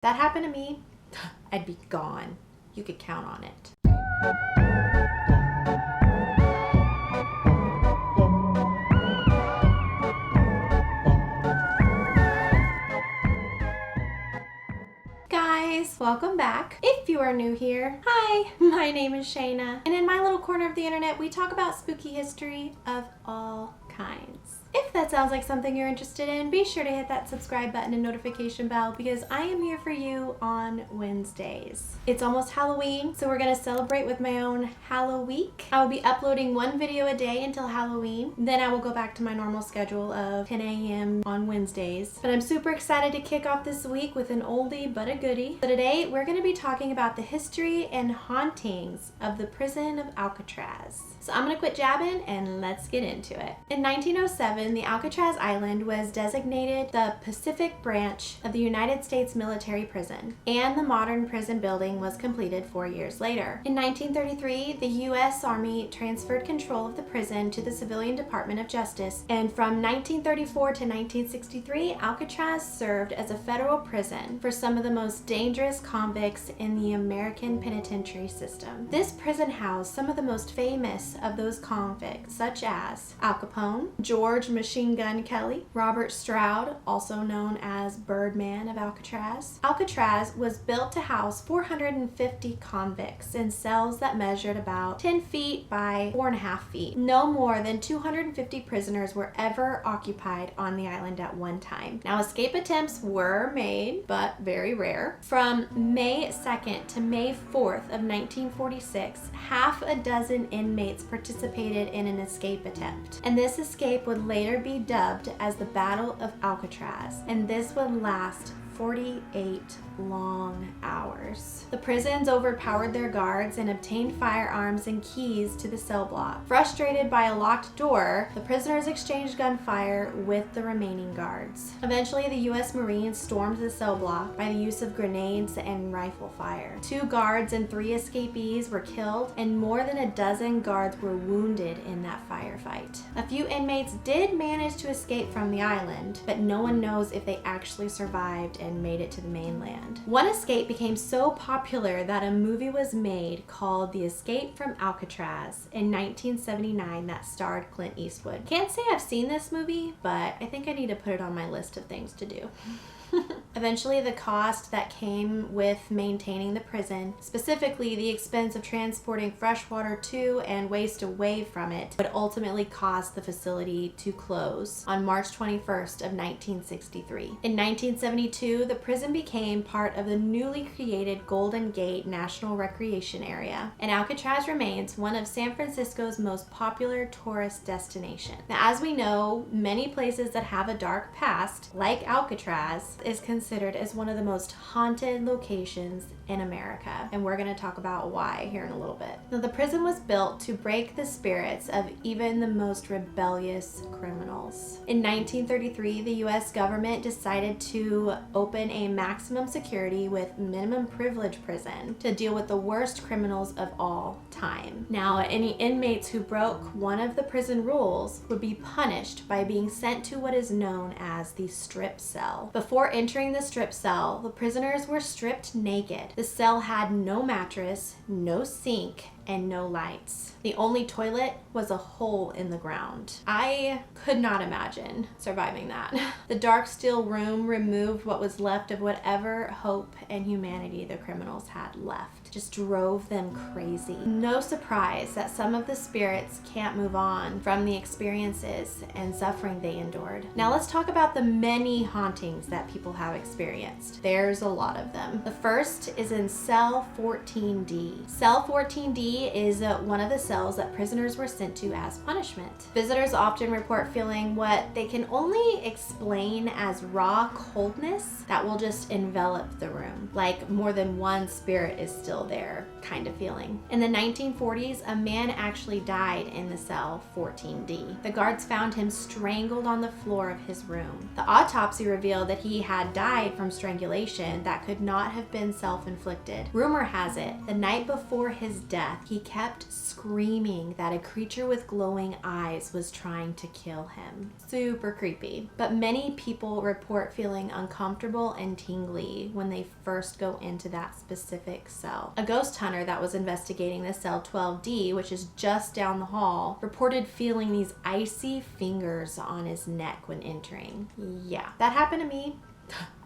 That happened to me, I'd be gone. You could count on it. Guys, welcome back. If you are new here, hi, my name is Shayna, and in my little corner of the internet, we talk about spooky history of all kinds. If that sounds like something you're interested in, be sure to hit that subscribe button and notification bell because I am here for you on Wednesdays. It's almost Halloween, so we're gonna celebrate with my own Halloweek. I will be uploading one video a day until Halloween. Then I will go back to my normal schedule of 10 a.m. on Wednesdays. But I'm super excited to kick off this week with an oldie but a goodie. So today we're gonna be talking about the history and hauntings of the prison of Alcatraz. So I'm gonna quit jabbing and let's get into it. In 1907, the Alcatraz Island was designated the Pacific branch of the United States military prison, and the modern prison building was completed 4 years later. In 1933, the U.S. Army transferred control of the prison to the Civilian Department of Justice, and from 1934 to 1963, Alcatraz served as a federal prison for some of the most dangerous convicts in the American penitentiary system. This prison housed some of the most famous of those convicts, such as Al Capone, George Machine Gun Kelly, Robert Stroud, also known as Birdman of Alcatraz. Alcatraz was built to house 450 convicts in cells that measured about 10 feet by 4.5 feet. No more than 250 prisoners were ever occupied on the island at one time. Now, escape attempts were made, but very rare. From May 2nd to May 4th of 1946, half a dozen inmates participated in an escape attempt, and this escape would later be dubbed as the Battle of Alcatraz, and this would last 48 long hours. The prisons overpowered their guards and obtained firearms and keys to the cell block. Frustrated by a locked door, the prisoners exchanged gunfire with the remaining guards. Eventually, the U.S. Marines stormed the cell block by the use of grenades and rifle fire. 2 guards and 3 escapees were killed, and more than a dozen guards were wounded in that firefight. A few inmates did manage to escape from the island, but no one knows if they actually survived and made it to the mainland. One escape became so popular that a movie was made called The Escape from Alcatraz in 1979 that starred Clint Eastwood. Can't say I've seen this movie, but I think I need to put it on my list of things to do. Eventually, the cost that came with maintaining the prison, specifically the expense of transporting fresh water to and waste away from it, would ultimately cause the facility to close on March 21st of 1963. In 1972, the prison became part of the newly created Golden Gate National Recreation Area, and Alcatraz remains one of San Francisco's most popular tourist destinations. Now, as we know, many places that have a dark past, like Alcatraz, is considered as one of the most haunted locations in America, and we're going to talk about why here in a little bit. Now, the prison was built to break the spirits of even the most rebellious criminals. In 1933, the U.S. government decided to open a maximum security with minimum privilege prison to deal with the worst criminals of all time. Now, any inmates who broke one of the prison rules would be punished by being sent to what is known as the strip cell. Before entering the strip cell, the prisoners were stripped naked. The cell had no mattress, no sink, and no lights. The only toilet was a hole in the ground. I could not imagine surviving that. The dark steel room removed what was left of whatever hope and humanity the criminals had left. Just drove them crazy. No surprise that some of the spirits can't move on from the experiences and suffering they endured. Now let's talk about the many hauntings that people have experienced. There's a lot of them. The first is in cell 14D. Cell 14D is one of the cells that prisoners were sent to as punishment. Visitors often report feeling what they can only explain as raw coldness that will just envelop the room, like more than one spirit is still there kind of feeling. In the 1940s, a man actually died in the cell 14D. The guards found him strangled on the floor of his room. The autopsy revealed that he had died from strangulation that could not have been self-inflicted. Rumor has it, the night before his death, death, he kept screaming that a creature with glowing eyes was trying to kill him. Super creepy. But many people report feeling uncomfortable and tingly when they first go into that specific cell. A ghost hunter that was investigating the cell 12D, which is just down the hall, reported feeling these icy fingers on his neck when entering. Yeah, that happened to me.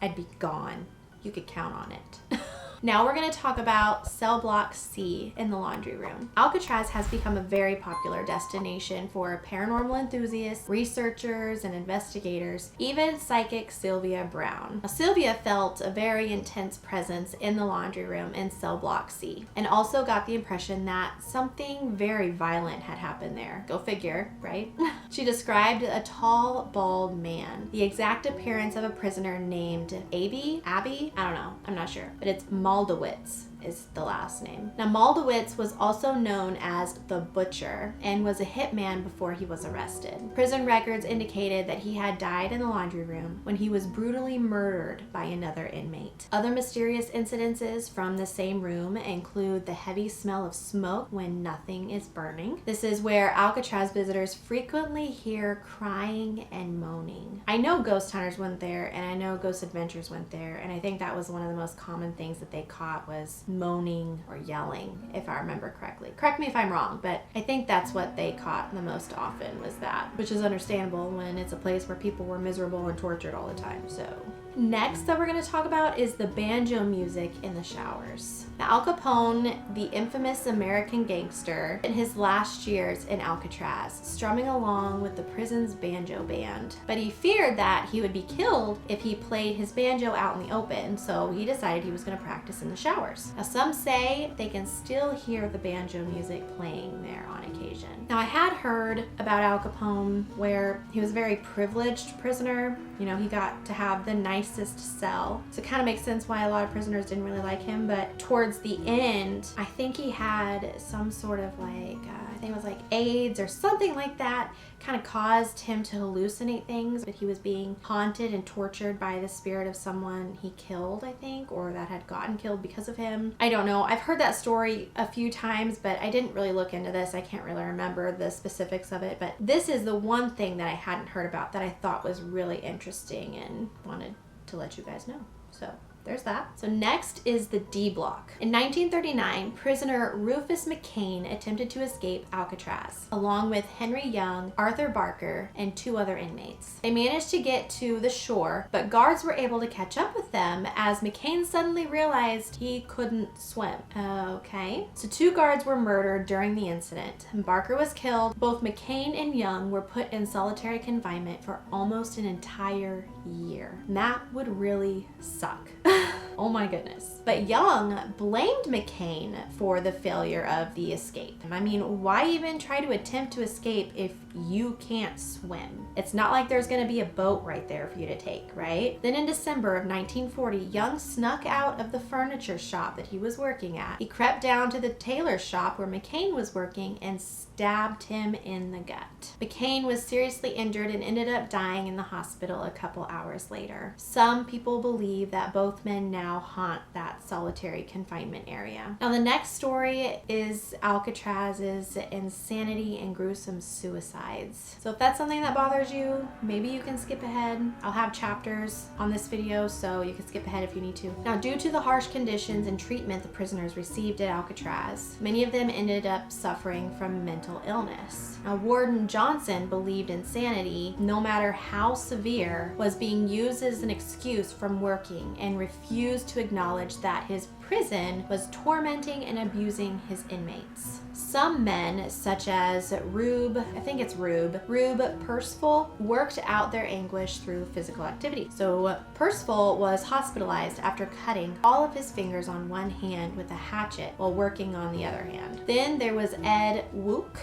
I'd be gone. You could count on it. Now we're going to talk about cell block C in the laundry room. Alcatraz has become a very popular destination for paranormal enthusiasts, researchers, and investigators, even psychic Sylvia Brown. Now, Sylvia felt a very intense presence in the laundry room in cell block C, and also got the impression that something very violent had happened there. Go figure, right? She described a tall, bald man, the exact appearance of a prisoner named Abby? I don't know, I'm not sure, but it's Maldowitz is the last name. Now, Maldowitz was also known as the Butcher and was a hitman before he was arrested. Prison records indicated that he had died in the laundry room when he was brutally murdered by another inmate. Other mysterious incidences from the same room include the heavy smell of smoke when nothing is burning. This is where Alcatraz visitors frequently hear crying and moaning. I know ghost hunters went there, and I know Ghost Adventures went there, and I think that was one of the most common things that they caught was moaning or yelling, if I remember correctly. Correct me if I'm wrong, but I think that's what they caught the most often was that, which is understandable when it's a place where people were miserable and tortured all the time. So next that we're going to talk about is the banjo music in the showers. Now, Al Capone, the infamous American gangster, in his last years in Alcatraz, strumming along with the prison's banjo band. But he feared that he would be killed if he played his banjo out in the open, so he decided he was going to practice in the showers. Now, some say they can still hear the banjo music playing there on occasion. Now, I had heard about Al Capone where he was a very privileged prisoner. You know, he got to have the nicest cell. So it kind of makes sense why a lot of prisoners didn't really like him. But towards the end, I think he had some sort of like, I think it was like AIDS or something like that, kind of caused him to hallucinate things. But he was being haunted and tortured by the spirit of someone he killed, I think, or that had gotten killed because of him. I don't know. I've heard that story a few times, but I didn't really look into this. I can't really remember the specifics of it. But this is the one thing that I hadn't heard about that I thought was really interesting and wanted to let you guys know. So there's that. So next is the D block. In 1939, prisoner Rufus McCain attempted to escape Alcatraz, along with Henry Young, Arthur Barker, and 2 other inmates. They managed to get to the shore, but guards were able to catch up with them as McCain suddenly realized he couldn't swim. Okay. So 2 guards were murdered during the incident. Barker was killed. Both McCain and Young were put in solitary confinement for almost an entire year. And that would really suck. Oh my goodness. But Young blamed McCain for the failure of the escape. I mean, why even try to attempt to escape if you can't swim? It's not like there's going to be a boat right there for you to take, right? Then in December of 1940, Young snuck out of the furniture shop that he was working at. He crept down to the tailor shop where McCain was working and stabbed him in the gut. McCain was seriously injured and ended up dying in the hospital a couple hours later. Some people believe that both men now haunt that solitary confinement area. Now, the next story is Alcatraz's insanity and gruesome suicides. So if that's something that bothers you, maybe you can skip ahead. I'll have chapters on this video, so you can skip ahead if you need to. Now, due to the harsh conditions and treatment the prisoners received at Alcatraz, many of them ended up suffering from mental illness. Now, Warden Johnson believed insanity, no matter how severe, was being used as an excuse from working and refused to acknowledge that his prison was tormenting and abusing his inmates. Some men, such as Rube Percival, worked out their anguish through physical activity. So Percival was hospitalized after cutting all of his fingers on one hand with a hatchet while working on the other hand. Then there was Ed Wootk,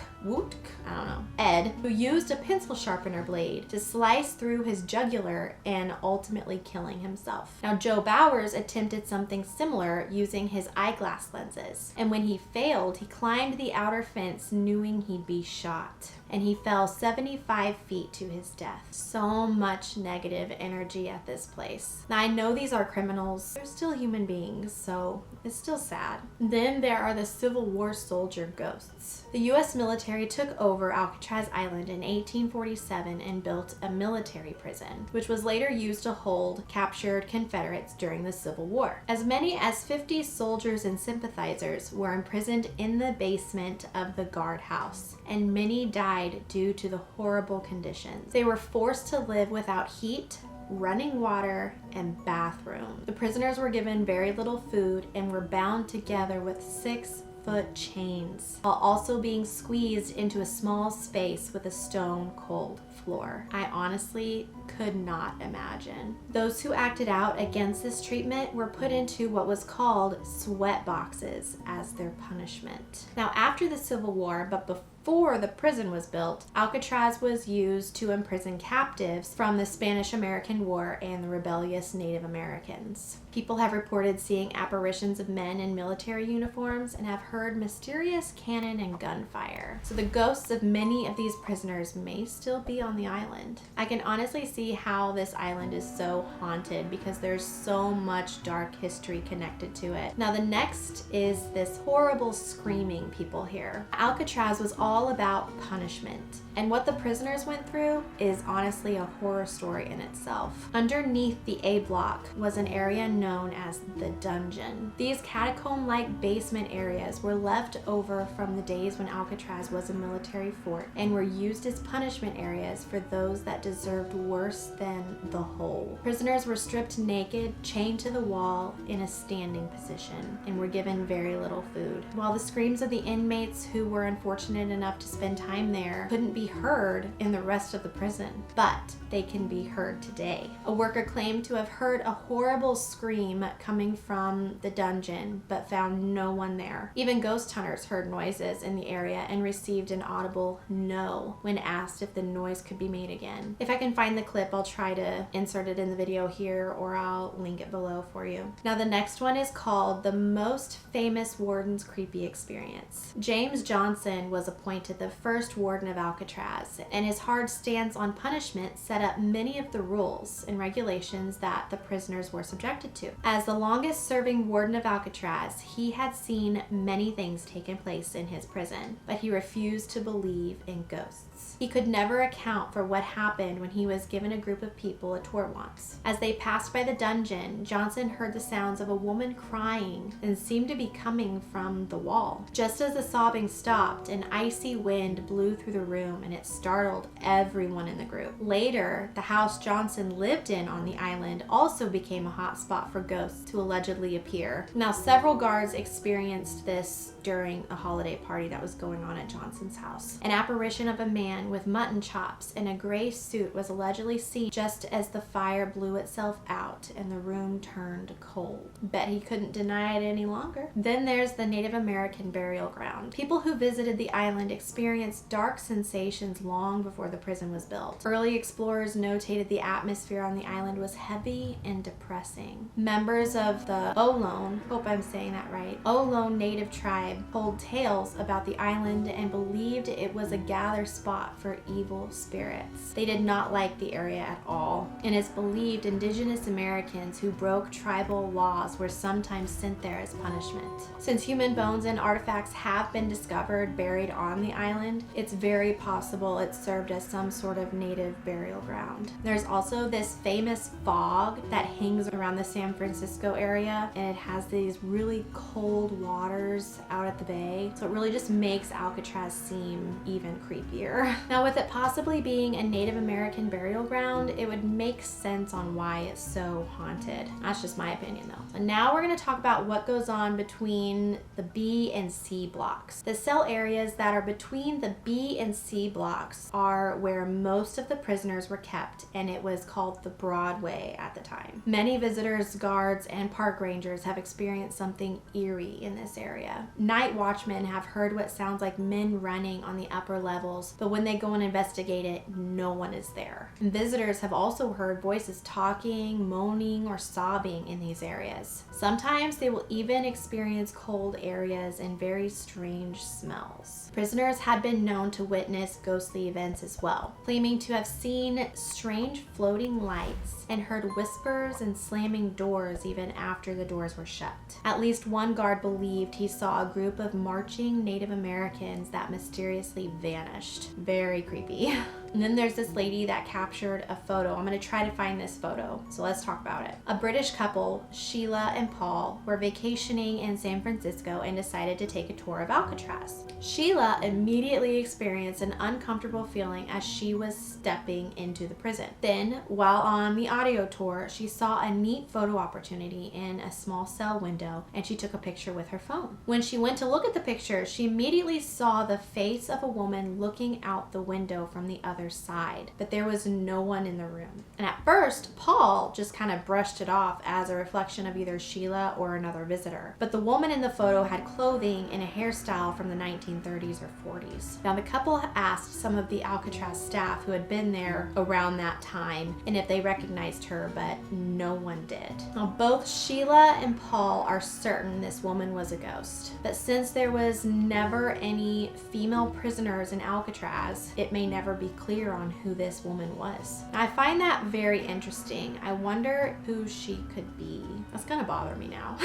Ed, who used a pencil sharpener blade to slice through his jugular and ultimately killing himself. Now, Joe Bowers attempted something similar using his eyeglass lenses, and when he failed, he climbed the outer fence knowing he'd be shot. and he fell 75 feet to his death. So much negative energy at this place. Now I know these are criminals. They're still human beings, so it's still sad. Then there are the Civil War soldier ghosts. The U.S. military took over Alcatraz Island in 1847 and built a military prison, which was later used to hold captured Confederates during the Civil War. As many as 50 soldiers and sympathizers were imprisoned in the basement of the guardhouse, and many died due to the horrible conditions. They were forced to live without heat, running water, and bathroom. The prisoners were given very little food and were bound together with 6-foot chains, while also being squeezed into a small space with a stone cold floor. I honestly could not imagine. Those who acted out against this treatment were put into what was called sweat boxes as their punishment. Now, after the Civil War, but before the prison was built, Alcatraz was used to imprison captives from the Spanish-American War and the rebellious Native Americans. People have reported seeing apparitions of men in military uniforms and have heard mysterious cannon and gunfire. So the ghosts of many of these prisoners may still be on the island. I can honestly see how this island is so haunted because there's so much dark history connected to it. Now the next is this horrible screaming people hear. Alcatraz was all about punishment, and what the prisoners went through is honestly a horror story in itself. Underneath the A block was an area known as the dungeon. These catacomb-like basement areas were left over from the days when Alcatraz was a military fort and were used as punishment areas for those that deserved worse than the whole. Prisoners were stripped naked, chained to the wall in a standing position, and were given very little food. While the screams of the inmates who were unfortunate enough to spend time there couldn't be heard in the rest of the prison, but they can be heard today. A worker claimed to have heard a horrible scream coming from the dungeon, but found no one there. Even ghost hunters heard noises in the area and received an audible no when asked if the noise could be made again. If I can find the clip, I'll try to insert it in the video here, or I'll link it below for you. Now the next one is called the most famous warden's creepy experience. James Johnson was appointed the first warden of Alcatraz, and his hard stance on punishment set up many of the rules and regulations that the prisoners were subjected to. As the longest serving warden of Alcatraz, he had seen many things taking place in his prison, but he refused to believe in ghosts. He could never account for what happened when he was given a group of people a tour once. As they passed by the dungeon, Johnson heard the sounds of a woman crying and seemed to be coming from the wall. Just as the sobbing stopped, an icy wind blew through the room and it startled everyone in the group. Later, the house Johnson lived in on the island also became a hot spot for ghosts to allegedly appear. Now, several guards experienced this during a holiday party that was going on at Johnson's house. An apparition of a man with mutton chops in a gray suit was allegedly seen just as the fire blew itself out and the room turned cold. Bet he couldn't deny it any longer. Then there's the Native American burial ground. People who visited the island experienced dark sensations long before the prison was built. Early explorers notated the atmosphere on the island was heavy and depressing. Members of the Ohlone, hope I'm saying that right, Ohlone native tribe told tales about the island and believed it was a gather spot for evil spirits. They did not like the area at all, and it's believed indigenous Americans who broke tribal laws were sometimes sent there as punishment. Since human bones and artifacts have been discovered buried on the island, it's very possible it served as some sort of native burial ground. There's also this famous fog that hangs around the San Francisco area, and it has these really cold waters out at the bay, so it really just makes Alcatraz seem even creepier. Now, with it possibly being a Native American burial ground, it would make sense on why it's so haunted. That's just my opinion though. And now we're going to talk about what goes on between the B and C blocks. The cell areas that are between the B and C blocks are where most of the prisoners were kept, and it was called the Broadway at the time. Many visitors, guards, and park rangers have experienced something eerie in this area. Night watchmen have heard what sounds like men running on the upper levels, but when when they go and investigate it, no one is there. And visitors have also heard voices talking, moaning, or sobbing in these areas. Sometimes they will even experience cold areas and very strange smells. Prisoners had been known to witness ghostly events as well, claiming to have seen strange floating lights and heard whispers and slamming doors even after the doors were shut. At least one guard believed he saw a group of marching Native Americans that mysteriously vanished. Very creepy. And then there's this lady that captured a photo. I'm going to try to find this photo, so let's talk about it. A British couple, Sheila and Paul, were vacationing in San Francisco and decided to take a tour of Alcatraz. Sheila immediately experienced an uncomfortable feeling as she was stepping into the prison. Then, while on the audio tour, she saw a neat photo opportunity in a small cell window, and she took a picture with her phone. When she went to look at the picture, she immediately saw the face of a woman looking out the window from the other side, but there was no one in the room. And at first, Paul just kind of brushed it off as a reflection of either Sheila or another visitor. But the woman in the photo had clothing and a hairstyle from the 1930s or 40s. Now, the couple asked some of the Alcatraz staff who had been there around that time and if they recognized her, but no one did. Now, both Sheila and Paul are certain this woman was a ghost, but since there was never any female prisoners in Alcatraz, it may never be clear on who this woman was. I find that very interesting. I wonder who she could be. That's gonna bother me now.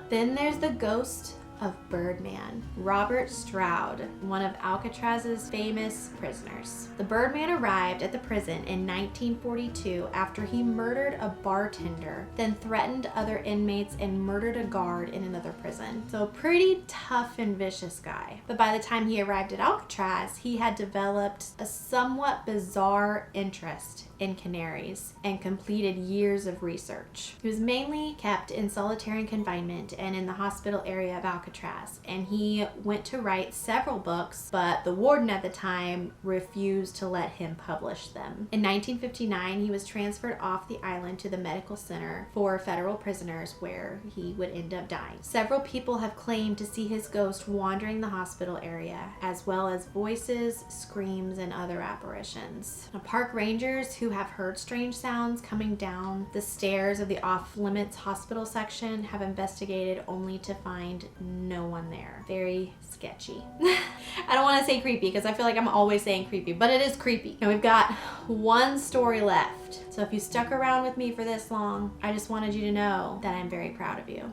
Then there's the ghost of Birdman, Robert Stroud, one of Alcatraz's famous prisoners. The Birdman arrived at the prison in 1942 after he murdered a bartender, then threatened other inmates and murdered a guard in another prison. So a pretty tough and vicious guy. But by the time he arrived at Alcatraz, he had developed a somewhat bizarre interest in canaries and completed years of research. He was mainly kept in solitary confinement and in the hospital area of Alcatraz, and he went to write several books, but the warden at the time refused to let him publish them. In 1959, he was transferred off the island to the medical center for federal prisoners, where he would end up dying. Several people have claimed to see his ghost wandering the hospital area, as well as voices, screams, and other apparitions. Now, park rangers who have heard strange sounds coming down the stairs of the off-limits hospital section have investigated only to find no one there. Very sketchy. I don't want to say creepy because I feel like I'm always saying creepy, but it is creepy. And we've got one story left. So if you stuck around with me for this long, I just wanted you to know that I'm very proud of you.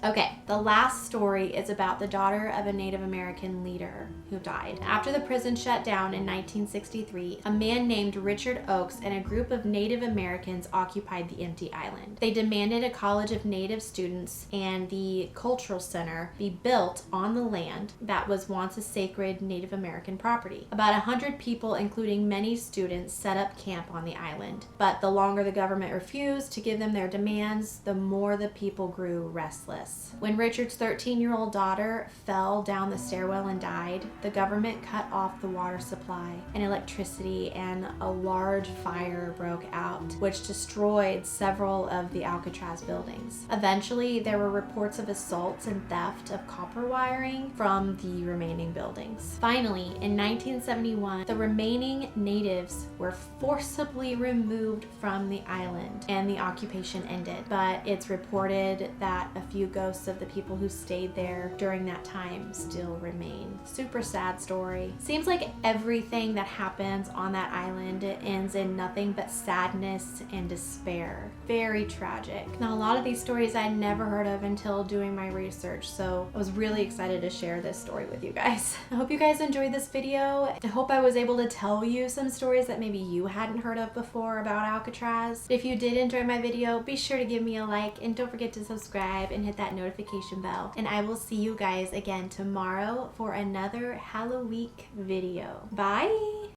Okay, the last story is about the daughter of a Native American leader who died. After the prison shut down in 1963, a man named Richard Oakes and a group of Native Americans occupied the empty island. They demanded a college of Native students and the cultural center be built on the land that was once a sacred Native American property. About 100 people, including many students, set up camp on the island. But the longer the government refused to give them their demands, the more the people grew restless. When Richard's 13-year-old daughter fell down the stairwell and died, the government cut off the water supply and electricity, and a large fire broke out, which destroyed several of the Alcatraz buildings. Eventually, there were reports of assaults and theft of copper wiring from the remaining buildings. Finally, in 1971, the remaining natives were forcibly removed from the island and the occupation ended, but it's reported that a few ghosts of the people who stayed there during that time still remain. Super sad story. Seems like everything that happens on that island ends in nothing but sadness and despair. Very tragic. Now, a lot of these stories I never heard of until doing my research, so I was really excited to share this story with you guys. I hope you guys enjoyed this video. I hope I was able to tell you some stories that maybe you hadn't heard of before about Alcatraz. If you did enjoy my video, be sure to give me a like and don't forget to subscribe and hit that notification bell. And I will see you guys again tomorrow for another Halloweek video. Bye!